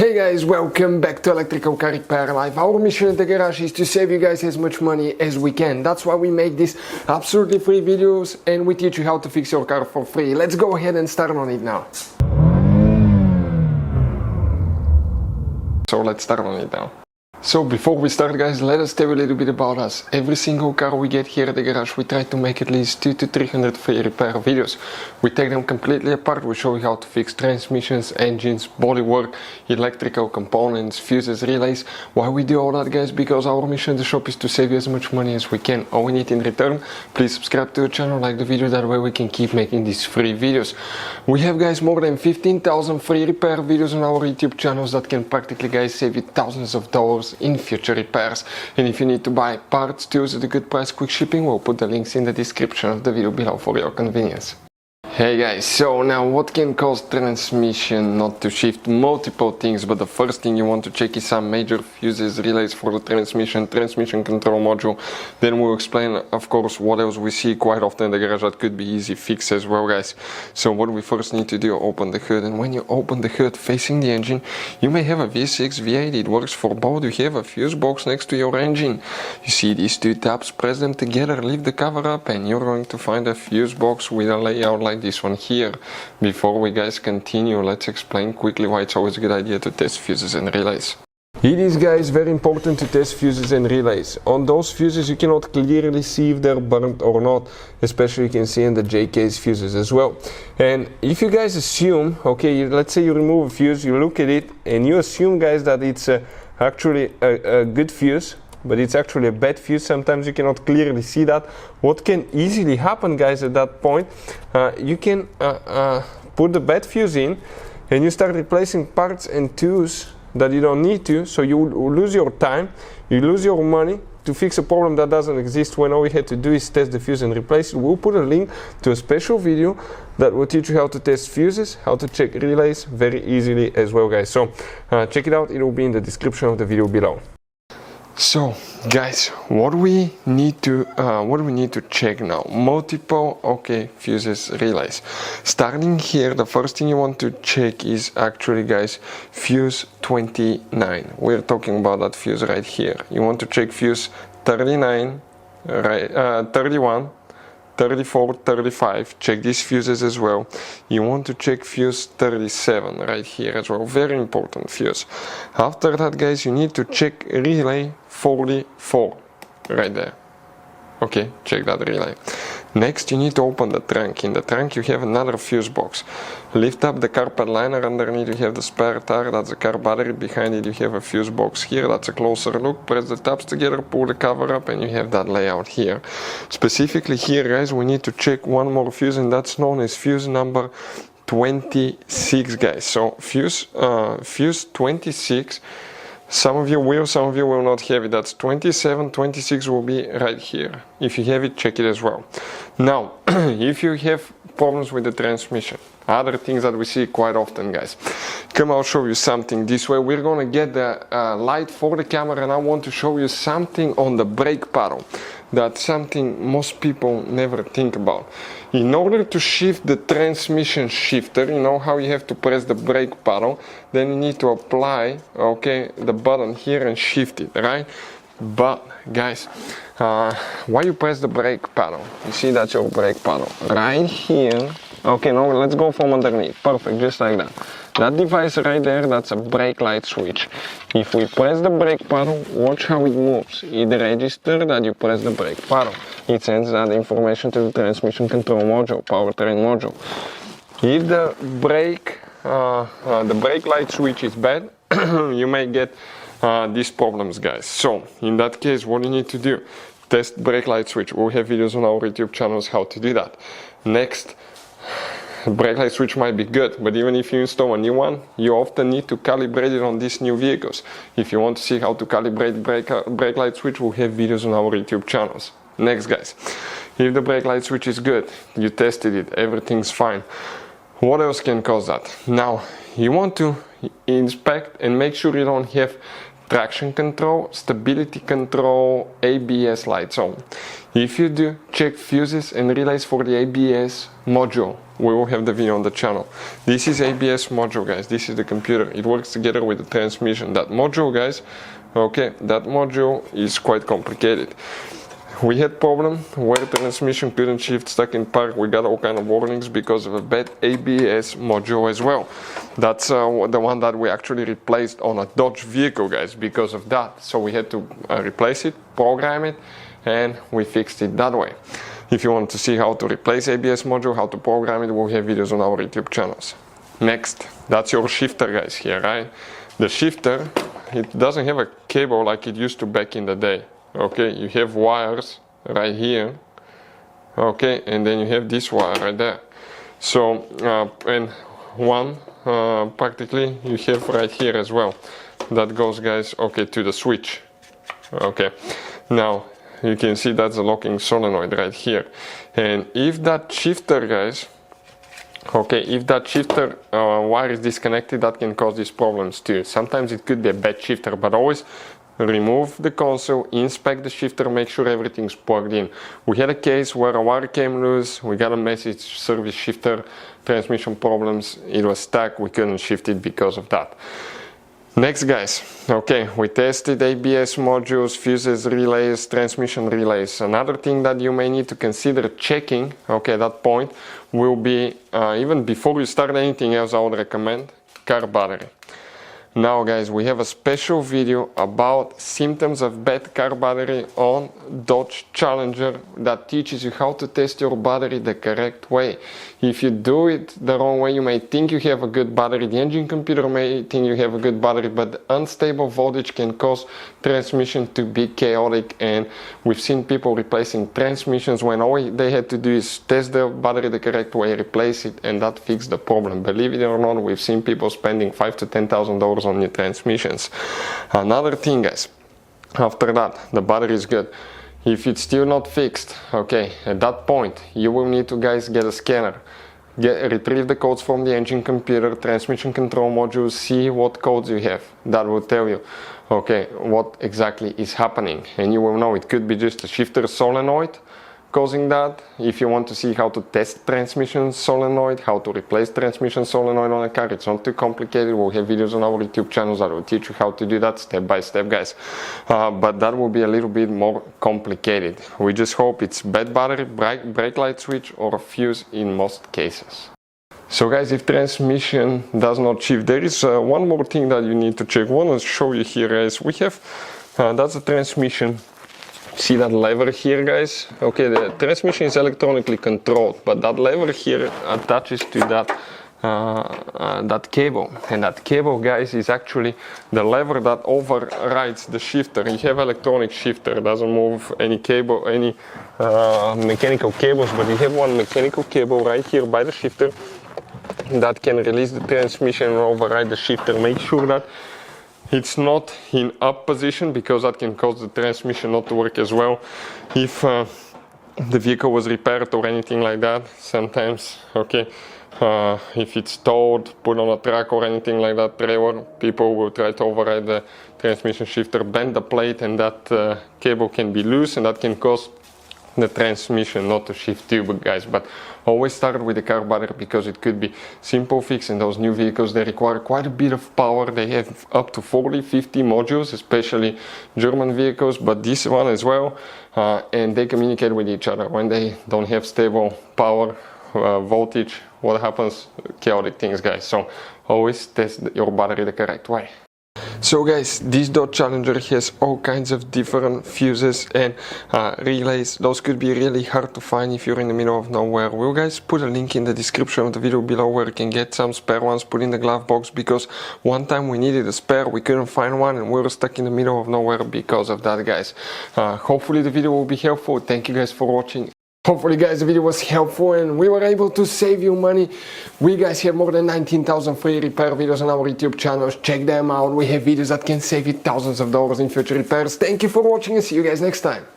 Hey guys, welcome back to Electrical Car Repair Live. Our mission at the garage is to save you guys as much money as we can. That's why we make these absolutely free videos and we teach you how to fix your car for free. Let's go ahead and start on it now. So let's start on it now. So before we start guys, let us tell you a little bit about us. Every single car we get here at the garage, we try to make at least 200 to 300 free repair videos. We take them completely apart, we show you how to fix transmissions, engines, bodywork, electrical components, fuses, relays. Why we do all that guys? Because our mission at the shop is to save you as much money as we can. All we need in return, please subscribe to the channel, like the video, that way we can keep making these free videos. We have guys more than 15,000 free repair videos on our YouTube channels that can practically guys save you thousands of dollars in future repairs. And if you need to buy parts, tools at a good price, quick shipping, we'll put the links in the description of the video below for your convenience. Hey guys, so now what can cause transmission not to shift? Multiple things, but the first thing you want to check is some major fuses, relays for the transmission control module. Then we'll explain of course what else we see quite often in the garage that could be easy fix as well guys. So what we first need to do, open the hood, and when you open the hood facing the engine, you may have a V6, V8, it works for both. You have a fuse box next to your engine. You see these two tabs, press them together, lift the cover up, and you're going to find a fuse box with a layout like this one here. Before we guys continue, let's explain quickly why it's always a good idea to test fuses and relays. It is guys very important to test fuses and relays. On those fuses you cannot clearly see if they're burnt or not, especially you can see in the J-case fuses as well. And if you guys assume, okay, let's say you remove a fuse, you look at it and you assume guys that it's actually a good fuse, but it's actually a bad fuse. Sometimes you cannot clearly see that. What can easily happen guys at that point, you can put the bad fuse in and you start replacing parts and tools that you don't need to, so you lose your time, you lose your money to fix a problem that doesn't exist, when all we had to do is test the fuse and replace it. We'll put a link to a special video that will teach you how to test fuses, how to check relays very easily as well guys. So check it out, it will be in the description of the video below. So guys, what we need to check now? Multiple fuses, relays. Starting here, the first thing you want to check is actually guys fuse 29. We're talking about that fuse right here. You want to check fuse 39, right, 31, 34, 35, check these fuses as well. You want to check fuse 37 right here as well, very important fuse. After that guys, you need to check relay 44 right there. Okay, check that relay. Next you need to open the trunk. In the trunk you have another fuse box. Lift up the carpet liner, underneath you have the spare tire, that's the car battery. Behind it you have a fuse box here, that's a closer look. Press the tabs together, pull the cover up, and you have that layout here. Specifically here guys, we need to check one more fuse, and that's known as fuse number 26 guys. So fuse 26, some of you will not have it. That's 27, 26 will be right here. If you have it, check it as well. Now, if you have problems with the transmission, other things that we see quite often guys, come, I'll show you something this way. We're gonna get the light for the camera, and I want to show you something on the brake paddle. That's something most people never think about. In order to shift the transmission shifter, you know how you have to press the brake paddle, then you need to apply the button here and shift it, right? But guys, why you press the brake paddle? You see that's your brake paddle right here. Okay, now let's go from underneath. Perfect, just like that. That device right there, that's a brake light switch. If we press the brake paddle, watch how it moves. It registers that you press the brake paddle. It sends that information to the transmission control module, powertrain module. If the brake light switch is bad, you may get these problems guys. So in that case, what you need to do, test brake light switch. We'll have videos on our YouTube channels how to do that. Next, brake light switch might be good, but even if you install a new one, you often need to calibrate it on these new vehicles. If you want to see how to calibrate brake light switch, we'll have videos on our YouTube channels. Next guys, if the brake light switch is good, you tested it, everything's fine, what else can cause that? Now you want to inspect and make sure you don't have traction control, stability control, ABS lights on. If you do, check fuses and relays for the ABS module. We will have the video on the channel. This is ABS module, guys. This is the computer. It works together with the transmission. That module, guys, okay, that module is quite complicated. We had problem where transmission couldn't shift, stuck in park. We got all kind of warnings because of a bad ABS module as well. That's the one that we actually replaced on a Dodge vehicle, guys, because of that. So we had to replace it, program it, and we fixed it that way. If you want to see how to replace ABS module, how to program it, we'll have videos on our YouTube channels. Next, that's your shifter, guys, here, right? The shifter, it doesn't have a cable like it used to back in the day. Okay, you have wires right here, okay, and then you have this wire right there. So and one practically you have right here as well. That goes, guys, okay, to the switch. Okay, now you can see that's a locking solenoid right here. And if that shifter, guys, okay, if that shifter wire is disconnected, that can cause these problems too. Sometimes it could be a bad shifter, but always remove the console, inspect the shifter, make sure everything's plugged in. We had a case where a wire came loose, we got a message, service shifter, transmission problems, it was stuck, we couldn't shift it because of that. Next, guys, okay, we tested ABS modules, fuses, relays, transmission relays. Another thing that you may need to consider checking, okay, at that point, will be, even before you start anything else, I would recommend car battery. Now, guys, we have a special video about symptoms of bad car battery on Dodge Challenger that teaches you how to test your battery the correct way. If you do it the wrong way, you may think you have a good battery, the engine computer may think you have a good battery, but unstable voltage can cause transmission to be chaotic, and we've seen people replacing transmissions when all they had to do is test the battery the correct way, replace it, and that fixed the problem. Believe it or not, we've seen people spending $5,000 to $10,000 on new transmissions. Another thing, guys, after that, the battery is good. If it's still not fixed, okay, at that point you will need to, guys, get a scanner, retrieve the codes from the engine computer, transmission control module, see what codes you have. That will tell you, okay, what exactly is happening, and you will know it could be just a shifter solenoid causing that. If you want to see how to test transmission solenoid, how to replace transmission solenoid on a car, it's not too complicated. We'll have videos on our YouTube channels that will teach you how to do that step by step, guys. But that will be a little bit more complicated. We just hope it's bad battery, brake light switch, or a fuse in most cases. So, guys, if transmission does not shift, there is one more thing that you need to check. I want to show you here, guys. We have, that's a transmission. See that lever here, guys? Okay, the transmission is electronically controlled, but that lever here attaches to that cable, and that cable, guys, is actually the lever that overrides the shifter. You have electronic shifter, it doesn't move any cable, any mechanical cables, but you have one mechanical cable right here by the shifter that can release the transmission and override the shifter. Make sure that it's not in up position, because that can cause the transmission not to work as well. If the vehicle was repaired or anything like that, sometimes, okay, if it's towed, put on a truck or anything like that, trailer, people will try to override the transmission shifter, bend the plate, and that cable can be loose, and that can cause the transmission not to shift too, guys. But always start with the car battery, because it could be simple fix. In those new vehicles, they require quite a bit of power. They have up to 40-50 modules, especially German vehicles, but this one as well, and they communicate with each other. When they don't have stable power voltage, what happens? Chaotic things, guys. So always test your battery the correct way. So, guys, this Dodge Challenger has all kinds of different fuses and relays. Those could be really hard to find if you're in the middle of nowhere. We'll, guys, put a link in the description of the video below where you can get some spare ones, put in the glove box, because one time we needed a spare, we couldn't find one, and we were stuck in the middle of nowhere because of that, guys. Hopefully the video will be helpful. Thank you, guys, for watching. Hopefully, guys, the video was helpful and we were able to save you money. We, guys, have more than 19,000 free repair videos on our YouTube channels. Check them out. We have videos that can save you thousands of dollars in future repairs. Thank you for watching and see you guys next time.